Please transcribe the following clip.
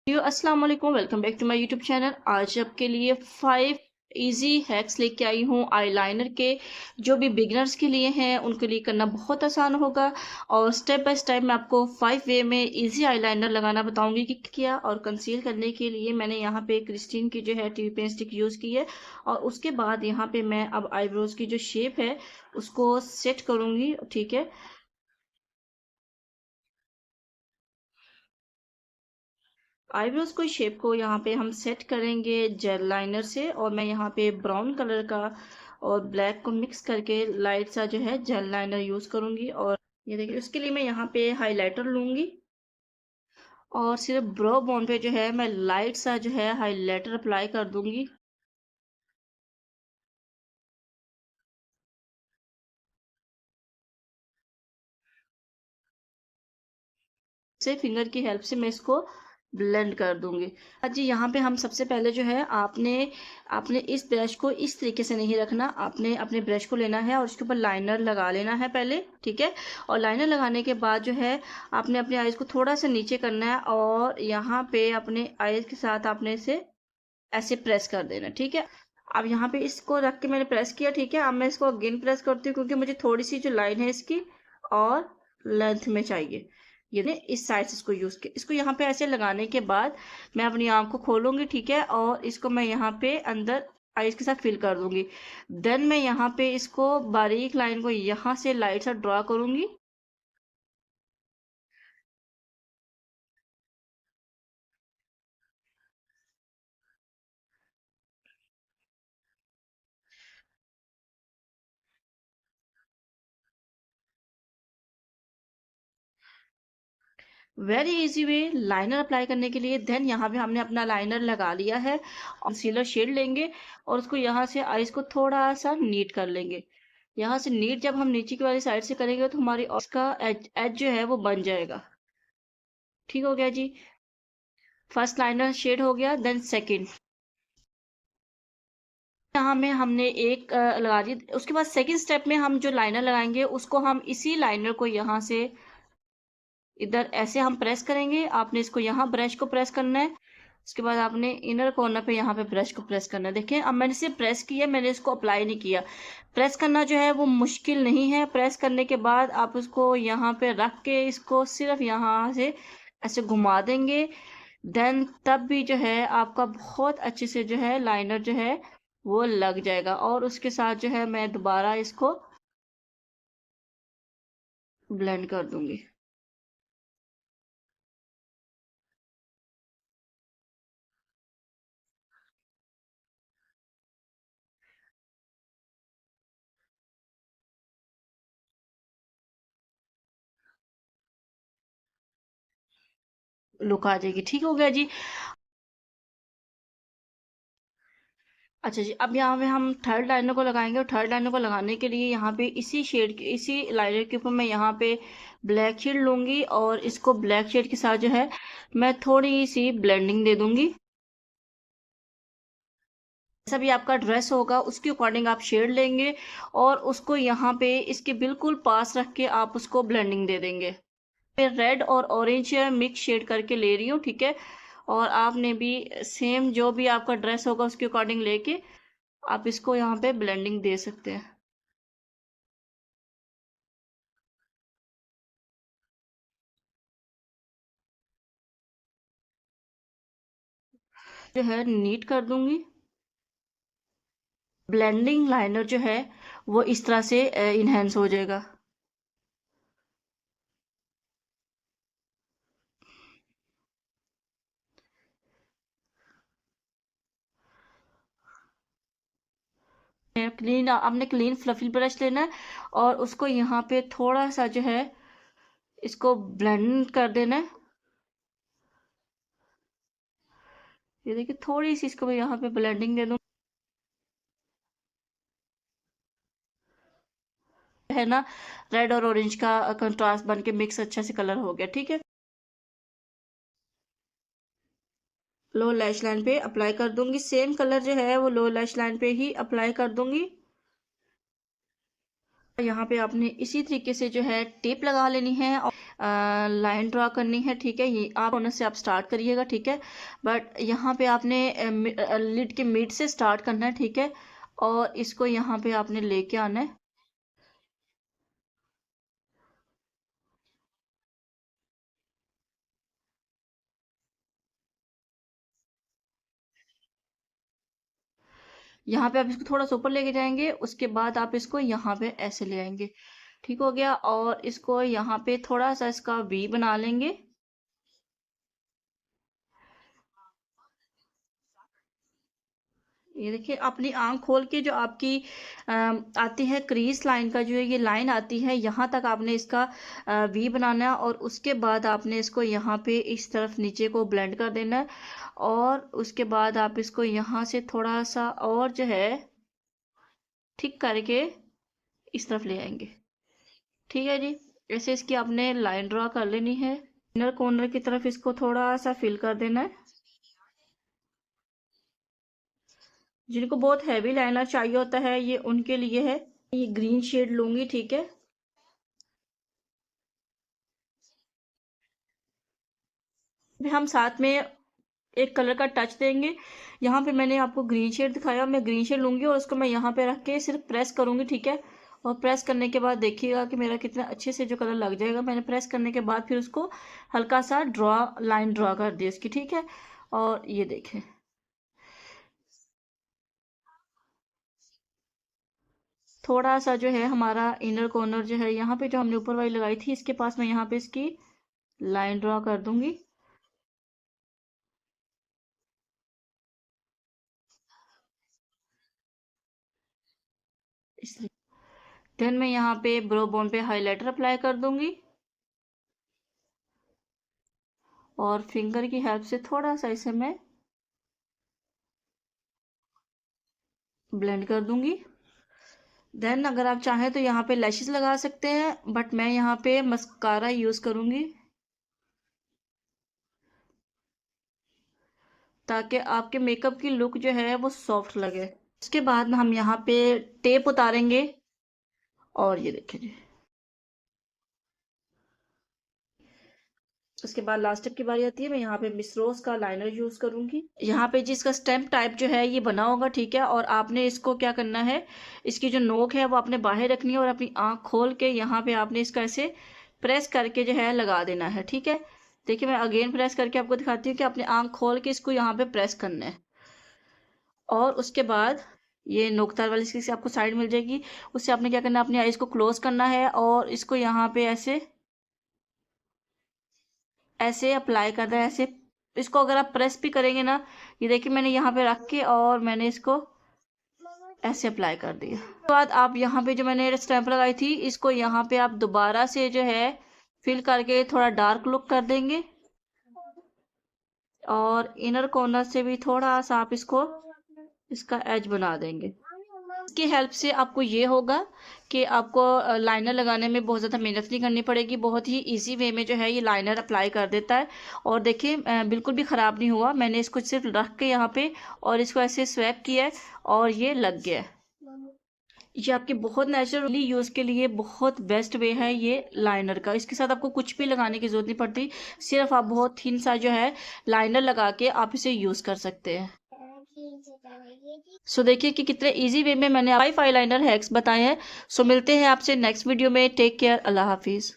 अस्सलाम वालेकुम, welcome back to my YouTube channel. आज आपके लिए 5 इजी हैक्स लेके आई हूँ आईलाइनर के, जो भी बिगनर्स के लिए हैं उनके लिए करना बहुत आसान होगा। और स्टेप बाय स्टेप मैं आपको 5 वे में इजी आईलाइनर लगाना बताऊंगी कि क्या। और कंसील करने के लिए मैंने यहाँ पे क्रिस्टीन की जो है टीवी पेन स्टिक यूज़ की है। और उसके बाद यहाँ पे मैं अब आईब्रोज की जो शेप है उसको सेट करूँगी, ठीक है। आईब्रोज को शेप को यहाँ पे हम सेट करेंगे जेल लाइनर से। और मैं यहाँ पे ब्राउन कलर का और ब्लैक को मिक्स करके लाइट सा जो है जेल लाइनर यूज़ करूँगी। और ये देखिए, उसके लिए मैं यहाँ पे हाइलाइटर लूँगी और सिर्फ ब्रो बोन पे जो है मैं लाइट सा जो है हाइलाइटर अप्लाई कर दूँगी। से फिंगर की हेल्प से मैं इसको ब्लेंड कर दूंगी। जी, यहाँ पे हम सबसे पहले जो है आपने आपने इस ब्रश को इस तरीके से नहीं रखना। आपने अपने ब्रश को लेना है और उसके ऊपर लाइनर लगा लेना है पहले, ठीक है। और लाइनर लगाने के बाद जो है आपने अपने आईज को थोड़ा सा नीचे करना है और यहाँ पे अपने आईज के साथ आपने इसे ऐसे प्रेस कर देना, ठीक है। अब यहाँ पे इसको रख के मैंने प्रेस किया, ठीक है। अब मैं इसको अगेन प्रेस करती हूँ क्योंकि मुझे थोड़ी सी जो लाइन है इसकी और लेंथ में चाहिए। ये ने इस साइड से इसको यूज किया। इसको यहाँ पे ऐसे लगाने के बाद मैं अपनी आंख को खोलूंगी, ठीक है। और इसको मैं यहाँ पे अंदर आईज के साथ फिल कर दूंगी। देन मैं यहाँ पे इसको बारीक लाइन को यहाँ से लाइट सा ड्रॉ करूंगी। Very easy way liner apply करने के लिए। देन यहाँ पे हमने अपना लाइनर लगा लिया है। कंसीलर शेड लेंगे और उसको यहाँ से आईज को थोड़ा सा नीट कर लेंगे। यहाँ से नीट जब हम नीचे की वाली साइड से करेंगे तो हमारी उसका एज एज जो है वो बन जाएगा। ठीक हो गया जी। फर्स्ट लाइनर शेड हो गया। देन सेकंड, यहाँ में हमने एक लगा दी। उसके बाद सेकंड स्टेप में हम जो लाइनर लगाएंगे उसको हम इसी लाइनर को यहाँ से इधर ऐसे हम प्रेस करेंगे। आपने इसको यहाँ ब्रश को प्रेस करना है। उसके बाद आपने इनर कॉर्नर पे यहाँ पे ब्रश को प्रेस करना है। देखें, अब मैंने इसे प्रेस किया, मैंने इसको अप्लाई नहीं किया। प्रेस करना जो है वो मुश्किल नहीं है। प्रेस करने के बाद आप उसको यहाँ पे रख के इसको सिर्फ यहाँ से ऐसे घुमा देंगे। देन तब भी जो है आपका बहुत अच्छे से जो है लाइनर जो है वो लग जाएगा। और उसके साथ जो है मैं दोबारा इसको ब्लेंड कर दूंगी। लुक आ जाएगी। ठीक हो गया जी। अच्छा जी, अब यहाँ पे हम थर्ड लाइनर को लगाएंगे। और थर्ड लाइनर को लगाने के लिए यहाँ पे इसी शेड के इसी लाइनर के ऊपर मैं यहाँ पे ब्लैक शेड लूंगी और इसको ब्लैक शेड के साथ जो है मैं थोड़ी सी ब्लेंडिंग दे दूंगी। जैसा भी आपका ड्रेस होगा उसके अकॉर्डिंग आप शेड लेंगे और उसको यहाँ पे इसके बिल्कुल पास रख के आप उसको ब्लेंडिंग दे देंगे। फिर रेड और ऑरेंज मिक्स शेड करके ले रही हूँ, ठीक है। और आपने भी सेम जो भी आपका ड्रेस होगा उसके अकॉर्डिंग लेके आप इसको यहाँ पे ब्लेंडिंग दे सकते हैं। जो है नीट कर दूंगी। ब्लेंडिंग लाइनर जो है वो इस तरह से इन्हेंस हो जाएगा। क्लीन आपने क्लीन फ्लफी ब्रश लेना है और उसको यहाँ पे थोड़ा सा जो है इसको ब्लेंड कर देना है। ये देखिए, थोड़ी सी इसको मैं यहाँ पे ब्लेंडिंग दे दूँ, है ना। रेड और ऑरेंज का कंट्रास्ट बन के मिक्स अच्छा से कलर हो गया, ठीक है। लो लैश लाइन पे अप्लाई कर दूंगी। सेम कलर जो है वो लो लैश लाइन पे ही अप्लाई कर दूंगी। यहाँ पे आपने इसी तरीके से जो है टेप लगा लेनी है। और लाइन ड्रा करनी है, ठीक है। ये आप कॉर्नर से आप स्टार्ट करिएगा, ठीक है। बट यहाँ पे आपने लिड के मिड से स्टार्ट करना है, ठीक है। और इसको यहाँ पे आपने लेके आना है। यहाँ पे आप इसको थोड़ा सा ऊपर लेके जाएंगे, उसके बाद आप इसको यहाँ पे ऐसे ले आएंगे, ठीक हो गया। और इसको यहाँ पे थोड़ा सा इसका वी बना लेंगे। ये देखिए, अपनी आंख खोल के जो आपकी आती है क्रीज लाइन का, जो ये लाइन आती है, यहाँ तक आपने इसका वी बनाना है। और उसके बाद आपने इसको यहाँ पे इस तरफ नीचे को ब्लेंड कर देना है। और उसके बाद आप इसको यहाँ से थोड़ा सा और जो है ठीक करके इस तरफ ले आएंगे, ठीक है जी। ऐसे इसकी आपने लाइन ड्रा कर लेनी है। इनर कॉर्नर की तरफ इसको थोड़ा सा फिल कर देना है। जिनको बहुत हैवी लाइनर चाहिए होता है, ये उनके लिए है। ये ग्रीन शेड लूंगी, ठीक है। फिर हम साथ में एक कलर का टच देंगे। यहाँ पे मैंने आपको ग्रीन शेड दिखाया, मैं ग्रीन शेड लूंगी और उसको मैं यहाँ पे रख के सिर्फ प्रेस करूंगी, ठीक है। और प्रेस करने के बाद देखिएगा कि मेरा कितना अच्छे से जो कलर लग जाएगा। मैंने प्रेस करने के बाद फिर उसको हल्का सा लाइन ड्रा कर दी इसकी, ठीक है। और ये देखें, थोड़ा सा जो है हमारा इनर कॉर्नर जो है, यहाँ पे जो हमने ऊपर वाली लगाई थी, इसके पास मैं यहाँ पे इसकी लाइन ड्रा कर दूंगी। इसलिए देन मैं यहाँ पे ब्रो बोन पे हाइलाइटर अप्लाई कर दूंगी। और फिंगर की हेल्प से थोड़ा सा इसे मैं ब्लेंड कर दूंगी। देन अगर आप चाहें तो यहाँ पे लैशेस लगा सकते हैं, बट मैं यहाँ पे मस्कारा यूज करूंगी, ताकि आपके मेकअप की लुक जो है वो सॉफ्ट लगे। उसके बाद हम यहाँ पे टेप उतारेंगे। और ये देखिए जी, उसके बाद लास्ट स्टेप की बारी आती है। मैं यहाँ पे मिस रोज का लाइनर यूज करूंगी। यहाँ पे जिसका स्टेम्प टाइप जो है ये बना होगा, ठीक है। और आपने इसको क्या करना है, इसकी जो नोक है वो आपने बाहर रखनी है और अपनी आंख खोल के यहाँ पे आपने इसका ऐसे प्रेस करके जो है लगा देना है, ठीक है। देखिए, मैं अगेन प्रेस करके आपको दिखाती हूँ कि अपनी आंख खोल के इसको यहाँ पे प्रेस करना है। और उसके बाद ये नोकतार वाली इसकी से आपको साइड मिल जाएगी। उससे आपने क्या करना है, अपनी आईज को क्लोज करना है और इसको यहाँ पे ऐसे ऐसे अप्लाई करना है, ऐसे। इसको अगर आप प्रेस भी करेंगे ना, ये देखिए मैंने यहाँ पे रख के और मैंने इसको ऐसे अप्लाई कर दिया। उसके बाद आप यहाँ पे जो मैंने स्टैंप लगाई थी, इसको यहाँ पे आप दोबारा से जो है फिल करके थोड़ा डार्क लुक कर देंगे। और इनर कॉर्नर से भी थोड़ा सा आप इसको इसका एज बना देंगे। इसकी हेल्प से आपको ये होगा कि आपको लाइनर लगाने में बहुत ज़्यादा मेहनत नहीं करनी पड़ेगी। बहुत ही इजी वे में जो है ये लाइनर अप्लाई कर देता है। और देखिए, बिल्कुल भी ख़राब नहीं हुआ। मैंने इसको सिर्फ रख के यहाँ पे और इसको ऐसे स्वैप किया है और ये लग गया है। ये आपके बहुत नेचुरली यूज़ के लिए बहुत बेस्ट वे है ये लाइनर का। इसके साथ आपको कुछ भी लगाने की ज़रूरत नहीं पड़ती, सिर्फ आप बहुत थिन सा जो है लाइनर लगा के आप इसे यूज़ कर सकते हैं। सो देखिए कि कितने इजी वे में मैंने 5 आईलाइनर हैक्स बताए हैं। सो मिलते हैं आपसे नेक्स्ट वीडियो में। टेक केयर, अल्लाह हाफिज़।